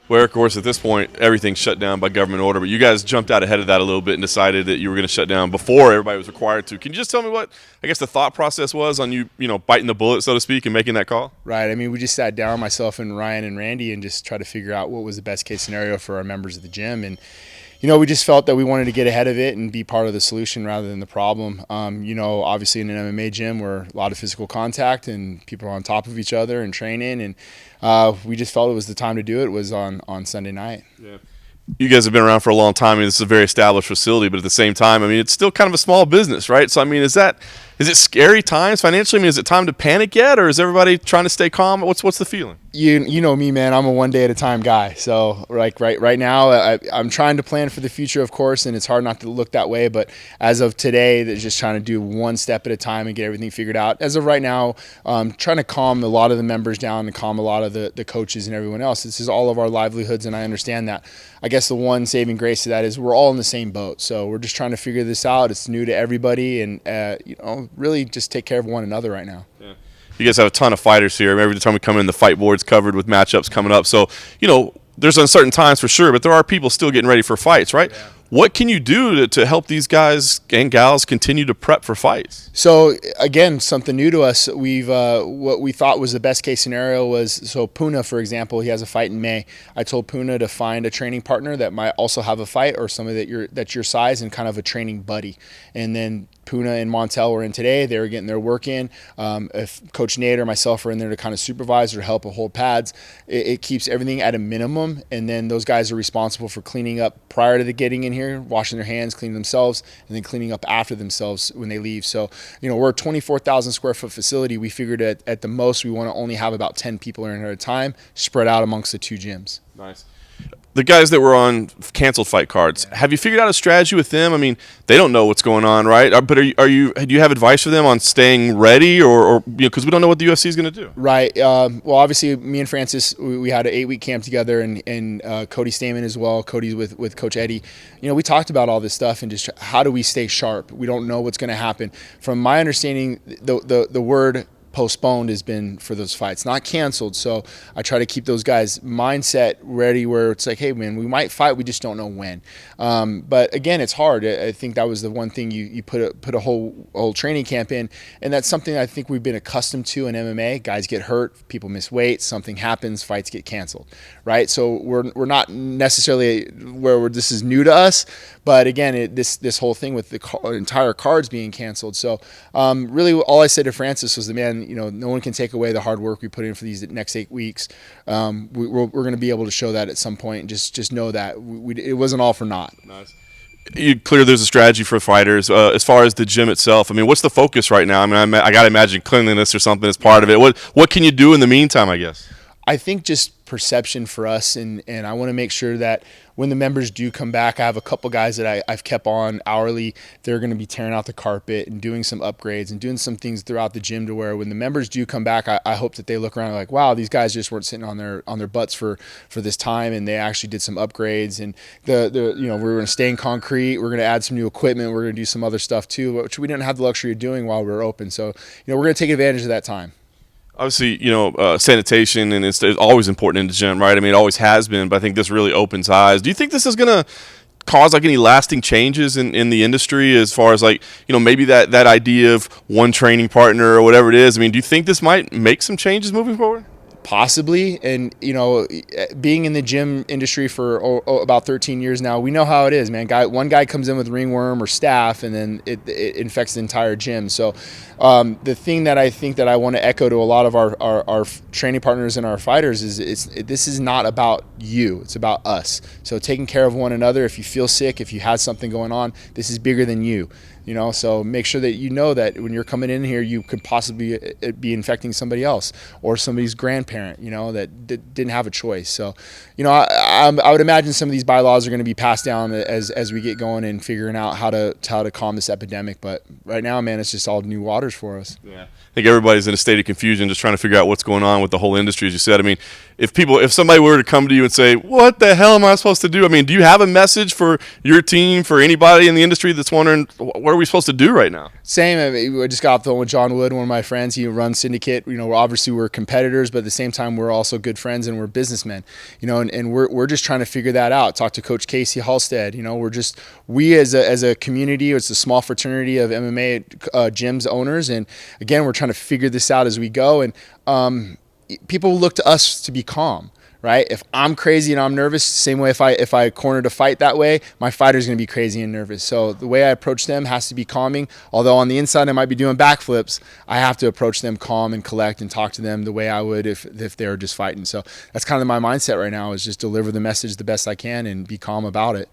Where, of course, at this point, everything's shut down by government order. But you guys jumped out ahead of that a little bit and decided that you were going to shut down before everybody was required to. Can you just tell me what, I guess, the thought process was on you biting the bullet, so to speak, and making that call? Right. I mean, we just sat down, myself and Ryan and Randy, and just tried to figure out what was the best case scenario for our members of the gym. And we just felt that we wanted to get ahead of it and be part of the solution rather than the problem. Obviously in an MMA gym where a lot of physical contact and people are on top of each other and training, and we just felt it was the time to do it. Was on Sunday night. Yeah. You guys have been around for a long time. I mean, this is a very established facility, but at the same time, I mean, it's still kind of a small business, right? So, I mean, is it scary times financially? I mean, is it time to panic yet, or is everybody trying to stay calm? What's the feeling? You know me, man. I'm a one day at a time guy. So like right now, I'm trying to plan for the future, of course, and it's hard not to look that way. But as of today, they're just trying to do one step at a time and get everything figured out. As of right now, trying to calm a lot of the members down and calm a lot of the coaches and everyone else. This is all of our livelihoods, and I understand that. I guess the one saving grace to that is we're all in the same boat. So we're just trying to figure this out. It's new to everybody, and really just take care of one another right now. Yeah. You guys have a ton of fighters here. Every time we come in, the fight board's covered with matchups coming up. So, there's uncertain times for sure, but there are people still getting ready for fights, right? Yeah. What can you do to help these guys and gals continue to prep for fights? So, again, something new to us. We've what we thought was the best case scenario was, so Puna, for example, he has a fight in May. I told Puna to find a training partner that might also have a fight, or somebody that's your size and kind of a training buddy. And then Puna and Montel were in today. They were getting their work in. If Coach Nate or myself are in there to kind of supervise or help or hold pads, it keeps everything at a minimum. And then those guys are responsible for cleaning up prior to the getting in here, washing their hands, cleaning themselves, and then cleaning up after themselves when they leave. So, we're a 24,000 square foot facility. We figured at the most we want to only have about 10 people in here at a time, spread out amongst the two gyms. Nice. The guys that were on canceled fight cards, have you figured out a strategy with them? I mean, they don't know what's going on, right? But do you have advice for them on staying ready, or because we don't know what the UFC is going to do? Right. Well, obviously, me and Francis, we had an 8-week camp together, and Cody Stamen as well. Cody's with Coach Eddie. We talked about all this stuff and just how do we stay sharp? We don't know what's going to happen. From my understanding, the word postponed has been for those fights, not canceled. So I try to keep those guys' mindset ready where it's like, hey, man, we might fight, we just don't know when. But again, it's hard. I think that was the one thing you put a whole training camp in, and that's something I think we've been accustomed to in MMA. Guys get hurt, people miss weight, something happens, fights get canceled, right? So we're not necessarily where this is new to us, but again, this whole thing with the entire cards being canceled. So really all I said to Francis was, man, no one can take away the hard work we put in for these next 8 weeks. We're going to be able to show that at some point, and just know that it wasn't all for naught. Nice. There's a strategy for fighters. As far as the gym itself, I mean, what's the focus right now? I mean, I got to imagine cleanliness or something is part of it. What can you do in the meantime, I guess? I think just perception for us, and I want to make sure that when the members do come back, I have a couple guys that I've kept on hourly. They're going to be tearing out the carpet and doing some upgrades and doing some things throughout the gym to where when the members do come back, I hope that they look around like, wow, these guys just weren't sitting on their butts for this time, and they actually did some upgrades. And we're going to stay in concrete. We're going to add some new equipment. We're going to do some other stuff too, which we didn't have the luxury of doing while we were open. So we're going to take advantage of that time. Obviously, sanitation, and it's always important in the gym, right? I mean, it always has been, but I think this really opens eyes. Do you think this is going to cause any lasting changes in the industry as far as maybe that idea of one training partner or whatever it is? I mean, do you think this might make some changes moving forward? Possibly. And being in the gym industry for about 13 years now, we know how it is, man. One guy comes in with ringworm or staph, and then it infects the entire gym. So the thing that I think that I want to echo to a lot of our training partners and our fighters is this is not about you, it's about us. So taking care of one another. If you feel sick, if you had something going on, this is bigger than you. So make sure that that when you're coming in here, you could possibly be infecting somebody else or somebody's grandparent, that didn't have a choice. So, I would imagine some of these bylaws are going to be passed down as we get going and figuring out how to calm this epidemic. But right now, man, it's just all new waters for us. Yeah. I think everybody's in a state of confusion, just trying to figure out what's going on with the whole industry, as you said. I mean, if somebody were to come to you and say, what the hell am I supposed to do? I mean, do you have a message for your team, for anybody in the industry that's wondering, what are we supposed to do right now? Same. I mean, I just got off the phone with John Wood, one of my friends. He runs Syndicate. You know, we're competitors, but at the same time, we're also good friends and we're businessmen. You know, and we're just trying to figure that out. Talk to Coach Casey Halstead. You know, we as a community, it's a small fraternity of MMA gyms owners, and again, we're trying to figure this out as we go. And people look to us to be calm. Right? If I'm crazy and I'm nervous, same way if I cornered a fight that way, my fighter's going to be crazy and nervous. So the way I approach them has to be calming. Although on the inside I might be doing backflips, I have to approach them calm and collect and talk to them the way I would if they were just fighting. So that's kind of my mindset right now, is just deliver the message the best I can and be calm about it.